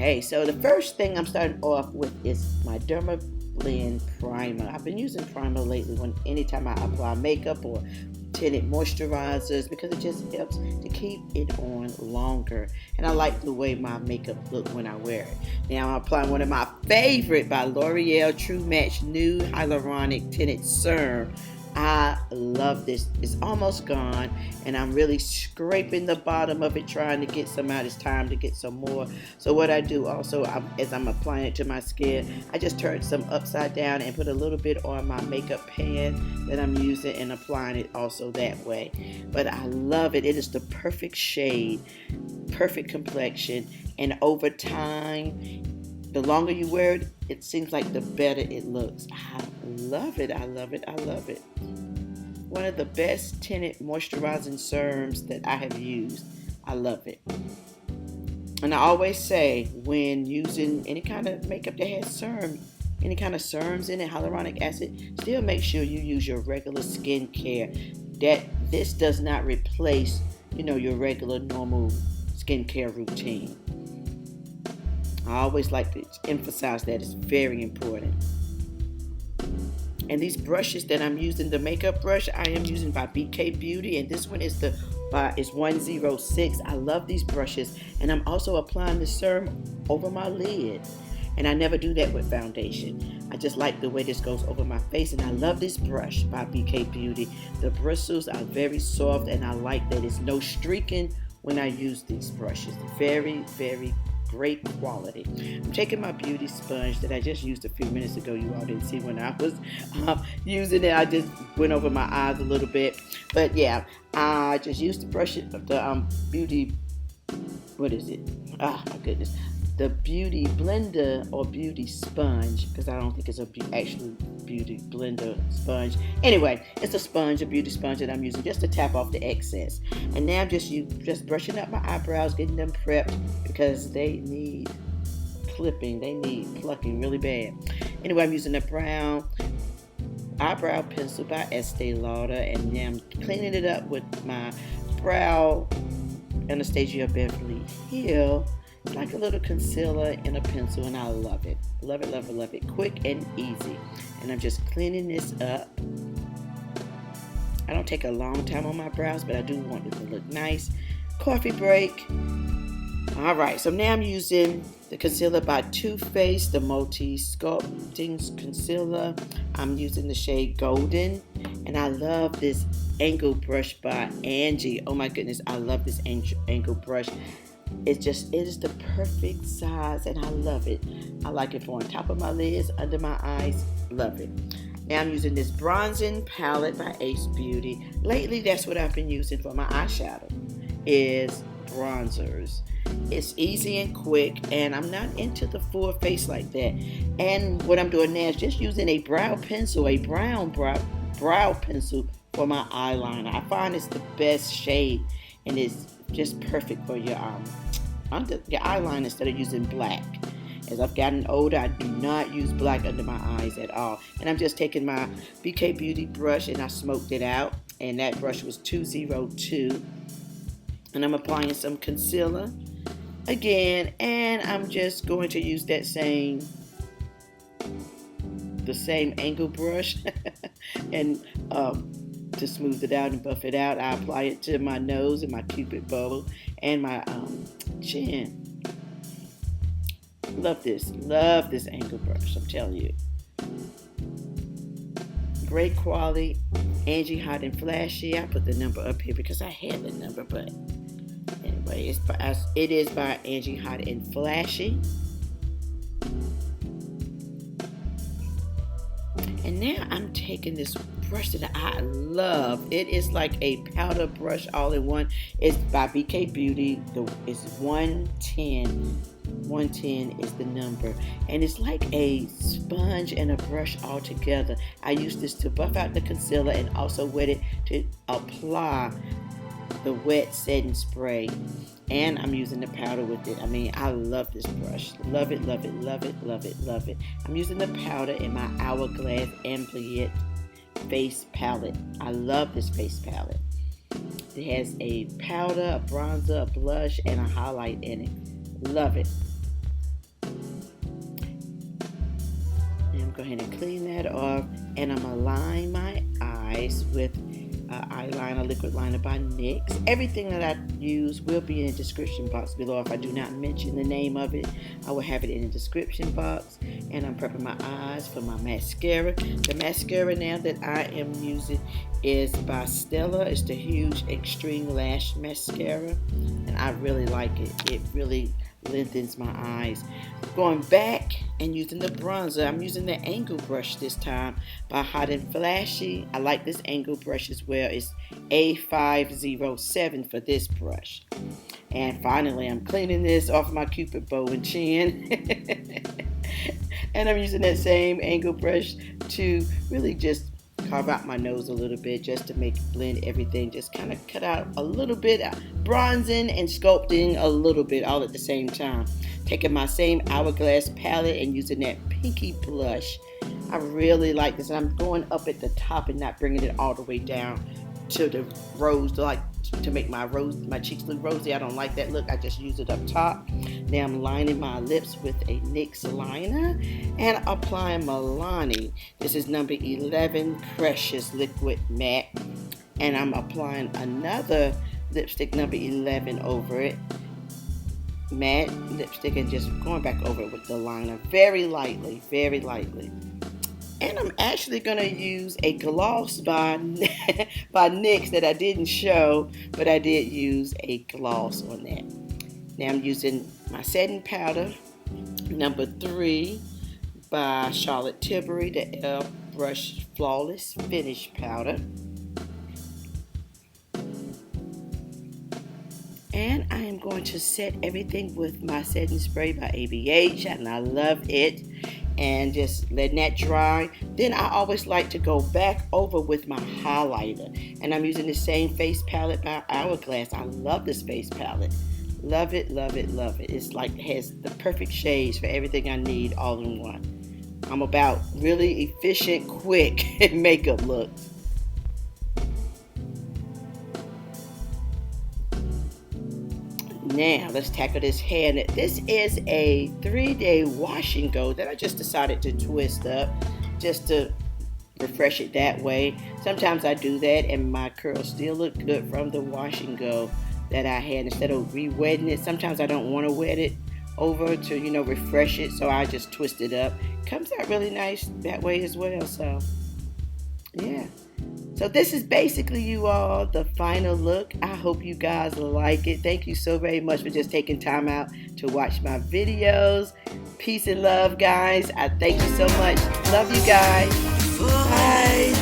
Okay, so the first thing I'm starting off with is my Derma Blend Primer. I've been using primer lately anytime I apply makeup or tinted moisturizers because it just helps to keep it on longer. And I like the way my makeup looks when I wear it. Now I'm applying one of my favorite by L'Oreal True Match New Hyaluronic Tinted Serum. I love this. It's almost gone, and I'm really scraping the bottom of it, trying to get some out. It's time to get some more. So what I do also, as I'm applying it to my skin, I just turn some upside down and put a little bit on my makeup pan that I'm using and applying it also that way. But I love it. It is the perfect shade, perfect complexion, and over time, the longer you wear it, it seems like the better it looks. I love it. I love it. I love it. One of the best tinted moisturizing serums that I have used. I love it. And I always say when using any kind of makeup that has serum, any kind of serums in it, hyaluronic acid, still make sure you use your regular skincare. That this does not replace, your regular normal skincare routine. I always like to emphasize that it's very important. And these brushes that I'm using, the makeup brush I am using by BK Beauty, and this one is is 106. I love these brushes, and I'm also applying the serum over my lid. And I never do that with foundation. I just like the way this goes over my face, and I love this brush by BK Beauty. The bristles are very soft, and I like that it's no streaking when I use these brushes. Very, very great quality. I'm taking my beauty sponge that I just used a few minutes ago. You all didn't see when I was using it. I just went over my eyes a little bit. But yeah, I just used to brush it. The beauty, what is it? Oh my goodness. The beauty blender or beauty sponge, because I don't think it's actually beauty blender sponge. Anyway, it's a beauty sponge that I'm using just to tap off the excess. And now I'm just brushing up my eyebrows, getting them prepped because they need clipping. They need plucking really bad. Anyway, I'm using a brown eyebrow pencil by Estee Lauder, and now I'm cleaning it up with my brow Anastasia Beverly Hill. It's like a little concealer and a pencil, and I love it. Love it, love it, love it. Quick and easy. And I'm just cleaning this up. I don't take a long time on my brows, but I do want it to look nice. Coffee break. All right, so now I'm using the concealer by Too Faced, the Multi-Sculpting Concealer. I'm using the shade Golden, and I love this angle brush by Angie. Oh my goodness, I love this angle brush. It is the perfect size, and I love it. I like it for on top of my lids, under my eyes. Love it. Now I'm using this bronzing palette by Ace Beauty. Lately, that's what I've been using for my eyeshadow, is bronzers. It's easy and quick, and I'm not into the full face like that. And what I'm doing now is just using a brow pencil, a brown brow pencil for my eyeliner. I find it's the best shade, and it's just perfect for your eyeliner instead of using black. As I've gotten older, I do not use black under my eyes at all. And I'm just taking my BK Beauty brush, and I smoked it out. And that brush was 202. And I'm applying some concealer again. And I'm just going to use the same angle brush and to smooth it out and buff it out. I apply it to my nose and my cupid bow and my chin. Love this angle brush, I'm telling you. Great quality. Angie Hot and Flashy. I put the number up here because I had the number, but anyway, it is by Angie Hot and Flashy. And now I'm taking this brush that I love. It is like a powder brush all in one. It's by BK Beauty. It's 110. 110 is the number. And it's like a sponge and a brush all together. I use this to buff out the concealer and also wet it to apply the wet setting spray. And I'm using the powder with it. I mean, I love this brush. Love it, love it, love it, love it, love it. I'm using the powder in my Hourglass Ambient face palette. I love this face palette. It has a powder, a bronzer, a blush, and a highlight in it. Love it. go ahead and clean that off, and I'm going to line my eyes with eyeliner, liquid liner by NYX. Everything that I use will be in the description box below. If I do not mention the name of it, I will have it in the description box. And I'm prepping my eyes for my mascara. The mascara now that I am using is by Stella. It's the Huge Extreme Lash Mascara, and I really like it. It really lengthens my eyes. Going back and using the bronzer, I'm using the angle brush this time by Hot and Flashy. I like this angle brush as well. It's A507 for this brush. And finally, I'm cleaning this off my Cupid bow and chin. And I'm using that same angle brush to really just carve out my nose a little bit, just to make it blend everything, just kind of cut out a little bit, bronzing and sculpting a little bit all at the same time. Taking my same Hourglass palette and using that pinky blush. I really like this, and I'm going up at the top and not bringing it all the way down to the rose, like to make my cheeks look rosy. I don't like that look. I just use it up top. Now I'm lining my lips with a NYX liner and applying Milani. This is number 11 Precious Liquid Matte, and I'm applying another lipstick number 11 over it, matte lipstick, and just going back over it with the liner very lightly, very lightly. And I'm actually going to use a gloss by NYX that I didn't show, but I did use a gloss on that. Now I'm using my setting powder, number 3 by Charlotte Tilbury, the Airbrush Flawless Finish Powder. And I am going to set everything with my setting spray by ABH, and I love it. And just letting that dry. Then I always like to go back over with my highlighter, and I'm using the same face palette by Hourglass. I love this face palette. Love it, love it, love it. It's like it has the perfect shades for everything I need all in one. I'm about really efficient, quick makeup looks. Now let's tackle this hair. This is a 3-day wash and go that I just decided to twist up just to refresh it that way. Sometimes I do that and my curls still look good from the wash and go that I had. Instead of re-wetting it, sometimes I don't want to wet it over to, refresh it, so I just twist it up. Comes out really nice that way as well. So yeah. So this is basically, you all, the final look. I hope you guys like it. Thank you so very much for just taking time out to watch my videos. Peace and love, guys. I thank you so much. Love you guys. Bye.